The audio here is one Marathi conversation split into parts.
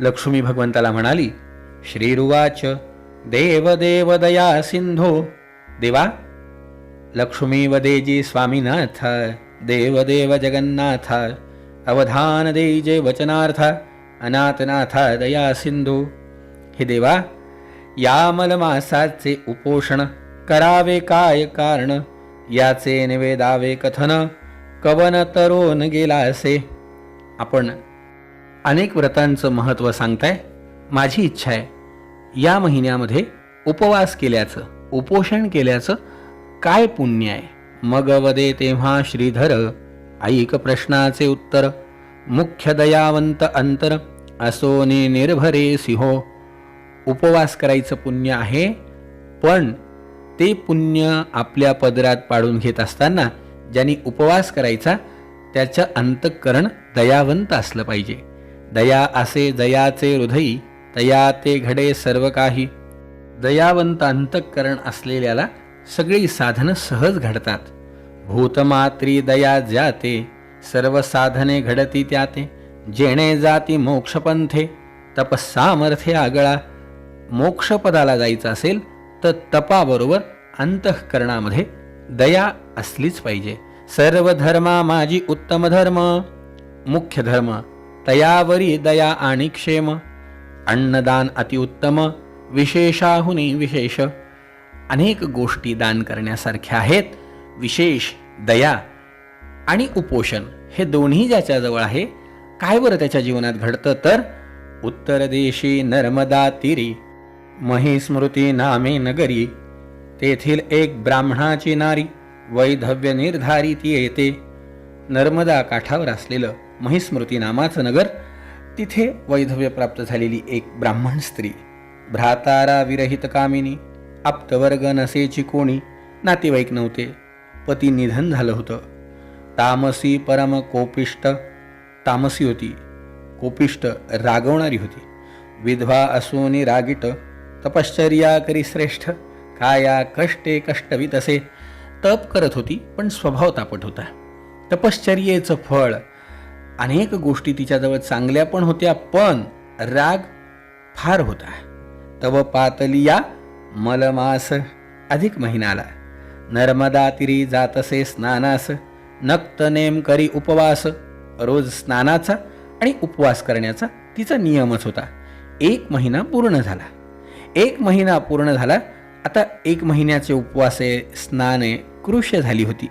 लक्ष्मी भगवंताला म्हणाली, श्रीरुवाच देव देव दया सिंधो. देवा, लक्ष्मी वदेजी स्वामीनाथ, देव देव जगन्नाथ, अवधान देजे वचनार्थ, अनाथनाथ दया सिंधू. हे देवा, या मलमासाचे उपोषण करावे काय कारण, याचे निवेदावे कथन, कवन तरोन गेला असे. आपण अनेक व्रतांचं महत्त्व सांगताय. माझी इच्छा आहे या महिन्यामध्ये उपवास केल्याचं, उपोषण केल्याचं काय पुण्य आहे. मग वदे तेव्हा श्रीधर, ऐक प्रश्नाचे उत्तर, मुख्य दयावंत अंतर, असोने निर्भरे सिंहो. उपवास करायचं पुण्य आहे, पण ते पुण्य आपल्या पदरात पाडून घेत असताना ज्यांनी उपवास करायचा त्याचं अंतःकरण दयावंत असलं पाहिजे. दया असे जयाचे हृदयी, तया ते घडे सर्व काही. दयावंत अंतःकरण असलेल्याला सगळी साधनं सहज घडतात. भूतमात्री दया ज्याते, सर्व साधने घडती त्याते. जेणे जाती मोक्षपंथे, तप सामर्थ्य आगळा. मोक्षपदाला जायचं असेल तर तपाबरोबर अंतःकरणामध्ये दया असलीच पाहिजे. सर्व धर्मा माझी उत्तम धर्म, मुख्य धर्म तयावरी दया आणि क्षेम. अन्नदान अतिउत्तम, विशेषाहुनी विशेष. अनेक गोष्टी दान करण्यासारख्या आहेत. विशेष दया आणि उपोषण हे दोन्ही ज्याच्याजवळ आहे, काय बरं त्याच्या जीवनात घडतं तर, उत्तर देशी नर्मदा तीरी, महिस्मृती नामे नगरी. तेथील एक ब्राह्मणाची नारी, वैधव्य निर्धारी ती येते. नर्मदा काठावर असलेलं महिस्मृती नामाचं नगर, तिथे वैधव्य प्राप्त झालेली एक ब्राह्मण स्त्री. भ्रातारा विरहित कामिनी, आप्तवर्ग नसेची कोणी, नातेवाईक नव्हते, पती निधन झालं होतं. तामसी परम कोपिष्ट, तामसी होती, कोपिष्ट रागवणारी होती. विधवा असोनी रागीट, तपश्चर्या करी श्रेष्ठ, काया कष्टे कष्टवी तसे. तप करत होती पण स्वभाव तापट होता. तपश्चर्येचं फळ, अनेक गोष्टी तिच्याजवळ चांगल्या पण होत्या, पण राग फार होता. तव पातलिया मलमास, अधिक महिनाला नर्मदा तिरी जातसे स्नानास. नक्त नेम करी उपवास, रोज स्नानाचा आणि उपवास करण्याचा तिचा नियमच होता. 1 महिना पूर्ण झाला. 1 महिना पूर्ण झाला. आता 1 महिन्याचे उपवासे, स्नाने कृष्य झाली होती.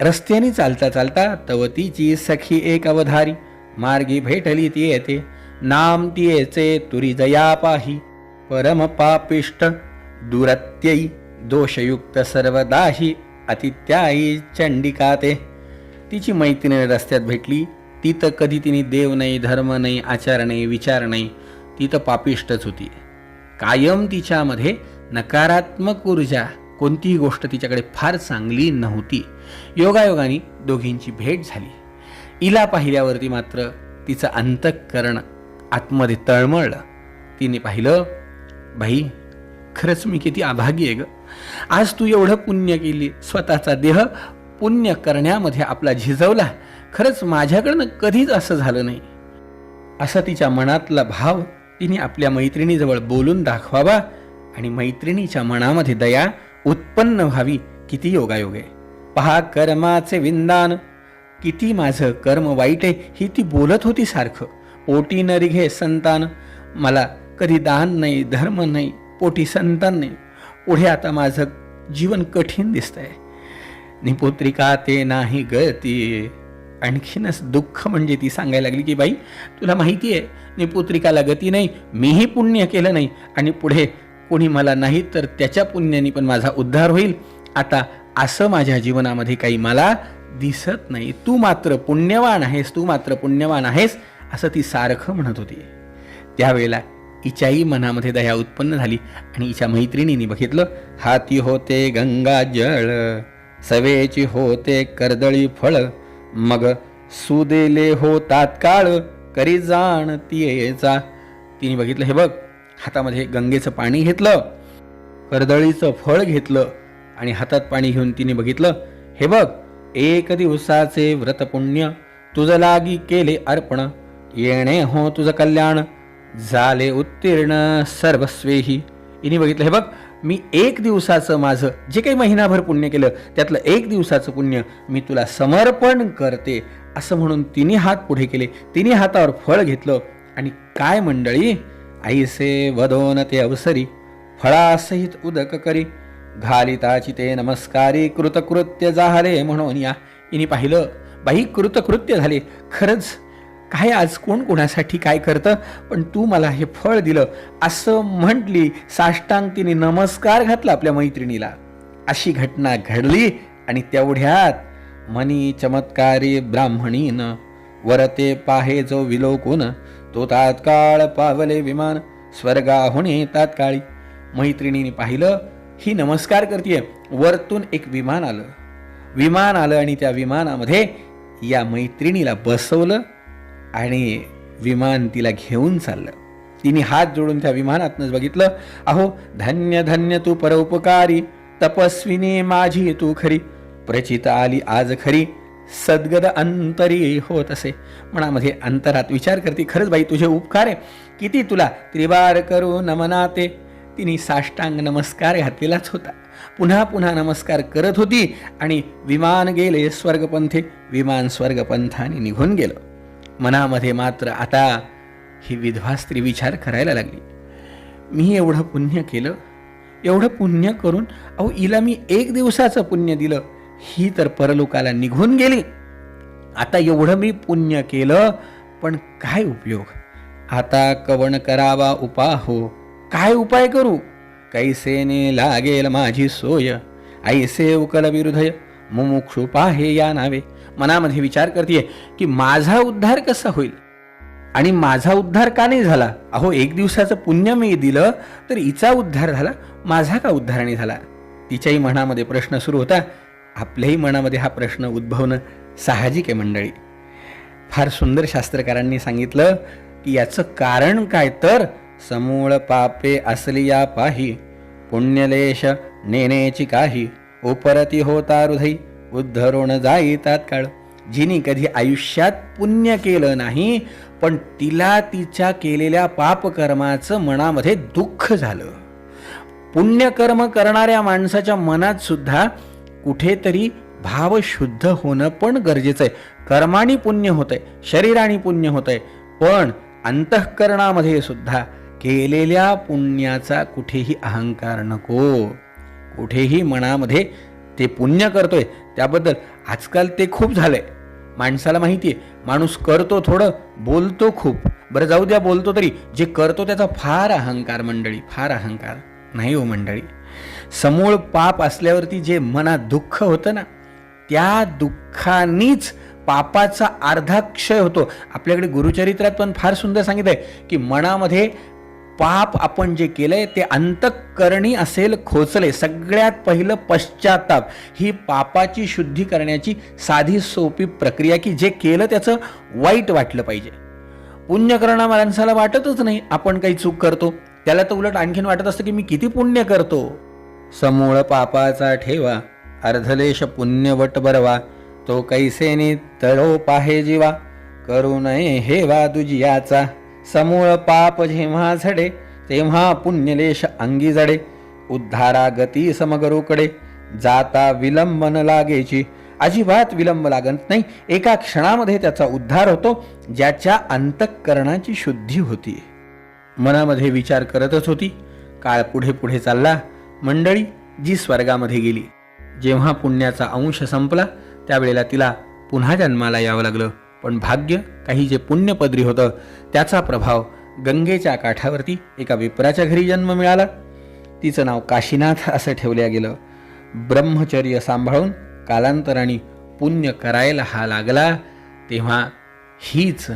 रस्त्याने चालता चालता तवतीची सखी एक अवधारी, मार्गी भेटली ती येते. नाम तियेचे तुरी जया पाही, परम पापिष्ट दुरत्ययी, दोषयुक्त सर्वदाही, अतित्यायी चंडिकाते. तिची मैत्रीण रस्त्यात भेटली. ती तर कधी तिने देव नाही, धर्म नाही, आचार नाही, विचार नाही. ती तर पापिष्टच होती. कायम तिच्यामध्ये नकारात्मक ऊर्जा, कोणतीही गोष्ट तिच्याकडे फार चांगली नव्हती. योगायोगाने दोघींची भेट झाली. हिला पाहिल्यावरती मात्र तिचं अंतःकरण आतमध्ये तळमळलं. तिने पाहिलं, बाई खरंच मी किती अभागी आहे ग. आज तू एवढं पुण्य केली, स्वतःचा देह पुण्य करण्यामध्ये आपला झिजवला. खरंच माझ्याकडनं कधीच असं झालं नाही. असा तिच्या मनातला भाव तिने आपल्या मैत्रिणीजवळ बोलून दाखवावा आणि मैत्रिणीच्या मनामध्ये दया उत्पन्न व्हावी. किती योगायोग आहे. पहा कर्माचे विंदान, किती माझं कर्म वाईट आहे ही ती बोलत होती सारखं. पोटी नरिघे संतान, मला कधी दान नाही, धर्म नाही, पोटी संतान नाही. पुढे आता माझं जीवन कठीण दिसतंय. निपुत्रिका ते नाही गती. आणखीनच दुःख म्हणजे ती सांगायला लागली की बाई तुला माहिती आहे निपुत्रिकाला गती नाही, मीही पुण्य केलं नाही आणि पुढे कोणी मला नाही तर त्याच्या पुण्याने पण माझा उद्धार होईल. आता असं माझ्या जीवनामध्ये काही मला दिसत नाही. तू मात्र पुण्यवान आहेस, तू मात्र पुण्यवान आहेस, असं ती सारखं म्हणत होती. त्यावेळेला हिच्याही मनामध्ये दया उत्पन्न झाली आणि हिच्या मैत्रिणीने बघितलं. हाती होते गंगा जळ, सवेची होते कर्दळी फळ, मग सुदेले हो तात्काळ, करी जाण तियेचा. तिने बघितलं, हे बघ हातामध्ये गंगेचं पाणी घेतलं, कर्दळीचं फळ घेतलं आणि हातात पाणी घेऊन तिने बघितलं, हे बघ 1 दिवसाचे व्रतपुण्य तुझ लागी केले अर्पण, येणे हो तुझं कल्याण, झाले उत्तीर्ण सर्वस्वेही. इनी बघितलं, हे बघ, मी एक दिवसाचं माझं जे काही महिनाभर पुण्य केलं त्यातलं एक दिवसाचं पुण्य मी तुला समर्पण करते, असं म्हणून तिने हात पुढे केले. तिने हातावर फळ घेतलं आणि काय मंडळी, ऐसे वदोन ते अवसरी फळासहित उदक करी, घालिताची ते नमस्कारी कृतकृत्य झाले म्हणून या. इने पाहिलं, बाई कृतकृत्य झाले. खरंच काय आज कोण कोणासाठी काय करतं, पण तू मला हे फळ दिलं असं म्हटली. साष्टांग तिने नमस्कार घातला आपल्या मैत्रिणीला. अशी घटना घडली आणि तेवढ्यात मनी चमत्कारी ब्राह्मणीन वरते पाहे जो विलोकून, तो तात्काळ पावले विमान स्वर्गाहुने तात्काळी. मैत्रिणीने पाहिलं, ही नमस्कार करतीये. वरतून एक विमान आलं आणि त्या विमानामध्ये या मैत्रिणीला बसवलं आणि विमान तिला घेऊन चाललं. तिने हात जोडून त्या विमानातनंच बघितलं, अहो धन्य धन्य तू परोपकारी, तपस्विनी माझी तू खरी, प्रचित आली आज खरी, सद्गद अंतरी होत असे. मनामध्ये अंतरात विचार करते, खरंच बाई तुझे उपकार आहे, किती तुला त्रिबार करू नमनाते. तिने साष्टांग नमस्कार घातलेलाच होता. पुन्हा पुन्हा नमस्कार करत होती आणि विमान गेले स्वर्गपंथे. विमान स्वर्गपंथाने निघून गेलं. मनामध्ये मात्र आता ही विधवा स्त्री विचार करायला लागली, मी एवढं पुण्य केलं, एवढं पुण्य करून अहो हिला मी एक दिवसाचं पुण्य दिलं, ही तर परलोकाला निघून गेली. आता एवढं मी पुण्य केलं पण काय उपयोग, आता कवण करावा उपाहो, काय उपाय करू, कैसेने लागेल माझी सोय, ऐसे उकल विरुधय मुमुक्षु पाहे या नावे. मनामध्ये विचार करते की माझा उद्धार कसा होईल आणि माझा उद्धार का नाही झाला. अहो एक दिवसाचं पुण्य मी दिलं तर हिचा उद्धार झाला, माझा का उद्धार नाही झाला. तिच्याही मनामध्ये प्रश्न सुरू होता. आपल्याही मनामध्ये हा प्रश्न उद्भवणं साहजिक आहे मंडळी. फार सुंदर शास्त्रकारांनी सांगितलं की याचं कारण काय, तर समूळ पापे असली या पाही, पुण्यलेश नेनेची काही, उपरती होता हृदय उद्धरून जाई तात्काळ. जिने कधी आयुष्यात पुण्य केलं नाही पण तिला तिच्या केलेल्या पापकर्माचं मनामध्ये दुःख झालं. पुण्यकर्म करणाऱ्या माणसाच्या मनात सुद्धा कुठेतरी भाव शुद्ध होणं पण गरजेचं आहे. कर्माने पुण्य होतंय, शरीराने पुण्य होतंय, पण अंतःकरणामध्ये सुद्धा केलेल्या पुण्याचा कुठेही अहंकार नको. कुठेही मनामध्ये ते पुण्य करतोय त्याबद्दल आजकाल ते खूप झालंय. माणसाला माहिती आहे, माणूस करतो थोडं, बोलतो खूप. बरं जाऊ द्या, बोलतो तरी जे करतो त्याचा फार अहंकार मंडळी, फार अहंकार. नाही हो मंडळी, समूळ पाप असल्यावरती जे मनात दुःख होतं ना, त्या दुःखानीच पापाचा अर्धा क्षय होतो. आपल्याकडे गुरुचरित्रात पण फार सुंदर सांगितलंय की मनामध्ये पाप आपण जे केलंय ते अंतःकरणी असेल खोचले. सगळ्यात पहिलं पश्चाताप ही पापाची शुद्धी करण्याची साधी सोपी प्रक्रिया, की जे केलं त्याचं वाईट वाटलं पाहिजे. पुण्य करणं माणसाला वाटतच नाही आपण काही चूक करतो, त्याला तर उलट आणखीन वाटत असतं की मी किती पुण्य करतो. समूळ पापाचा ठेवा अर्धलेश पुण्यवट बरवा, तो कैसेने तळो पाहे जीवा, करू नये हेवा दुजियाचा. समूळ पाप जेव्हा झडे तेव्हा पुण्यलेश अंगी जडे, उद्धारा गती समगरूकडे जाता विलंबन लागेची. अजिबात विलंब लागत नाही, एका क्षणामध्ये त्याचा उद्धार होतो ज्याच्या अंतःकरणाची शुद्धी होती. मनामध्ये विचार करतच होती. काळ पुढे पुढे चालला. मंडळी जी स्वर्गामध्ये गेली. जेव्हा पुण्याचा अंश संपला त्यावेळेला तिला पुन्हा जन्माला यावं लागलं. पण भाग्य, काही जे पुण्यपदरी होतं त्याचा प्रभाव गंगेच्या काठावरती एका विप्राच्या घरी जन्म मिळाला. तिचं नाव काशीनाथ असं ठेवलं गेलं. ब्रह्मचर्य सांभाळून कालांतराने पुण्य करायला हा लागला. तेव्हा हीच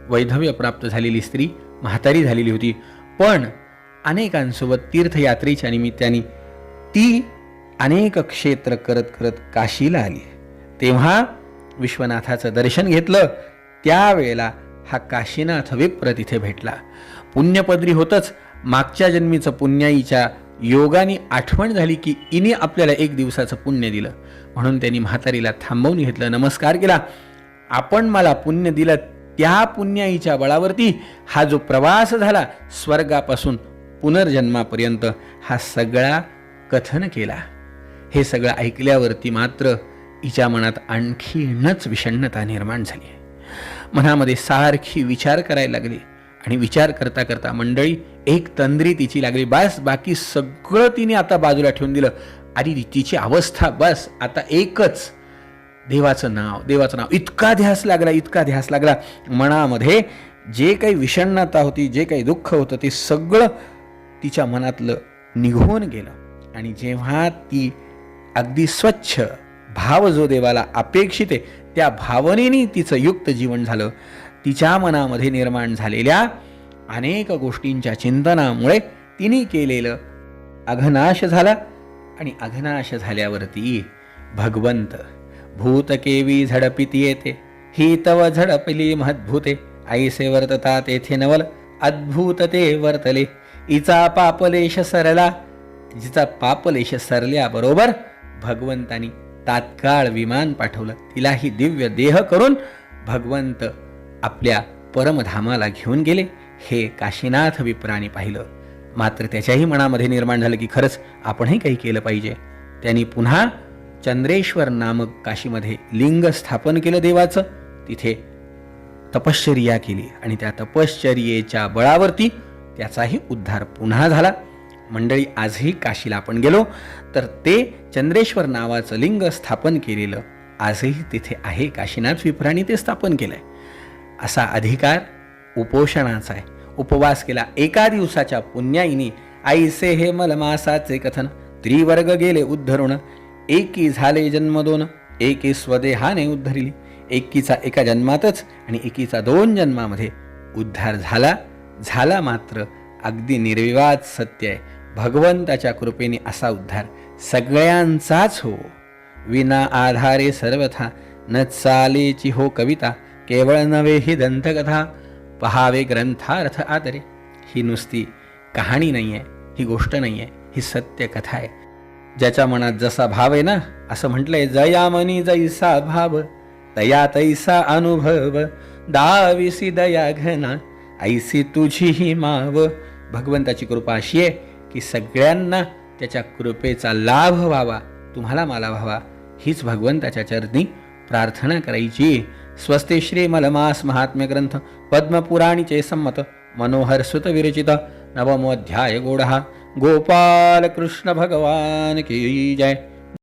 वैधव्य प्राप्त झालेली स्त्री म्हातारी झालेली होती. पण अनेकांसोबत तीर्थयात्रेच्या निमित्ताने ती अनेक क्षेत्र करत करत काशीला आली. तेव्हा विश्वनाथाचं दर्शन घेतलं. त्यावेळेला हा काशीनाथ विप्र तिथे भेटला. पुण्यपदरी होतच मागच्या जन्मीचं पुण्याईच्या योगाने आठवण झाली की इने आपल्याला एक दिवसाचं पुण्य दिलं. म्हणून त्यांनी म्हातारीला थांबवून घेतलं, नमस्कार केला. आपण मला पुण्य दिलं त्या पुण्याईच्या बळावरती हा जो प्रवास झाला स्वर्गापासून पुनर्जन्मापर्यंत, हा सगळा कथन केला. हे सगळं ऐकल्यावरती मात्र हिच्या मनात आणखीनच विषण्णता निर्माण झाली. मनामध्ये सारखी विचार करायला लागली आणि विचार करता करता मंडळी एक तंद्री तिची लागली. बस बाकी सगळं तिने आता बाजूला ठेवून दिलं. आणि तिची अवस्था बस आता एकच, देवाचं नाव. इतका ध्यास लागला मनामध्ये. जे काही विषण्णता होती, जे काही दुःख होतं, ते सगळं तिच्या मनातलं निघून गेलं. आणि जेव्हा ती अगदी स्वच्छ भाव जो देवाला अपेक्षित आहे त्या भावनेने तिचं युक्त जीवन झालं. तिच्या मनामध्ये निर्माण झालेल्या अनेक गोष्टींच्या चिंतनामुळे तिने केलेलं अघनाश झाला. आणि अघनाश झाल्यावरती भगवंत भूतकेवी झडपिती येते, ही तव झडपली महद्भूते, ऐसे वर्तता तेथे नवल, अद्भुत ते वर्तले. हिचा पापलेश सरला, जिचा पापलेश सरल्याबरोबर भगवंतानी तात्काळ विमान पाठवलं. तिलाही दिव्य देह करून भगवंत आपल्या परमधामाला घेऊन गेले. हे काशीनाथ विप्राने पाहिलं. मात्र त्याच्याही मनामध्ये निर्माण झालं की खरंच आपणही काही केलं पाहिजे. त्यांनी पुन्हा चंद्रेश्वर नामक काशीमध्ये लिंग स्थापन केलं देवाचं. तिथे तपश्चर्या केली आणि त्या तपश्चर्येच्या बळावरती त्याचाही उद्धार पुन्हा झाला. मंडळी आजही काशीला आपण गेलो तर ते चंद्रेश्वर नावाचं लिंग स्थापन केलेलं आजही तिथे आहे. काशीनाथ विप्राने ते स्थापन केलंय. असा अधिकार उपोषणाचा आहे. उपवास केला एका दिवसाच्या पुण्याईने, ऐसे हे मलमासाचे कथन, त्रिवर्ग गेले उद्धरुण, एकी झाले जन्म दोन, एकी स्वदेहाने उद्धरिली. एकीचा एका जन्मातच आणि एकीचा 2 जन्मामध्ये उद्धार झाला मात्र अगदी निर्विवाद सत्य आहे. भगवंताच्या कृपेने असा उद्धार सगळ्यांचाच हो. विना आधारे सर्वथा न चालेची हो कविता, केवळ नव्हे ही दंतकथा, पहावे ग्रंथार्थ आदरे. ही नुसती कहाणी नाही आहे, ही गोष्ट नाही आहे, ही सत्य कथा आहे. ज्याच्या मनात जसा भाव आहे ना, असं म्हटलंय, जया मनी जैसा भाव तया तैसा अनुभव, दाविसी दया घना ऐसी तुझी ही माव. भगवंताची कृपा अशी आहे की सगळ्यांना त्याच्या कृपेचा लाभ व्हावा, तुम्हाला मला व्हावा, हीच भगवंताच्या चरणी प्रार्थना करायची. स्वस्ति श्री मलमास महात्म्य ग्रंथ पद्मपुराणीचे संमत मनोहर सुत विरचित नवमोध्याय गोडहा. गोपाल कृष्ण भगवान की जय.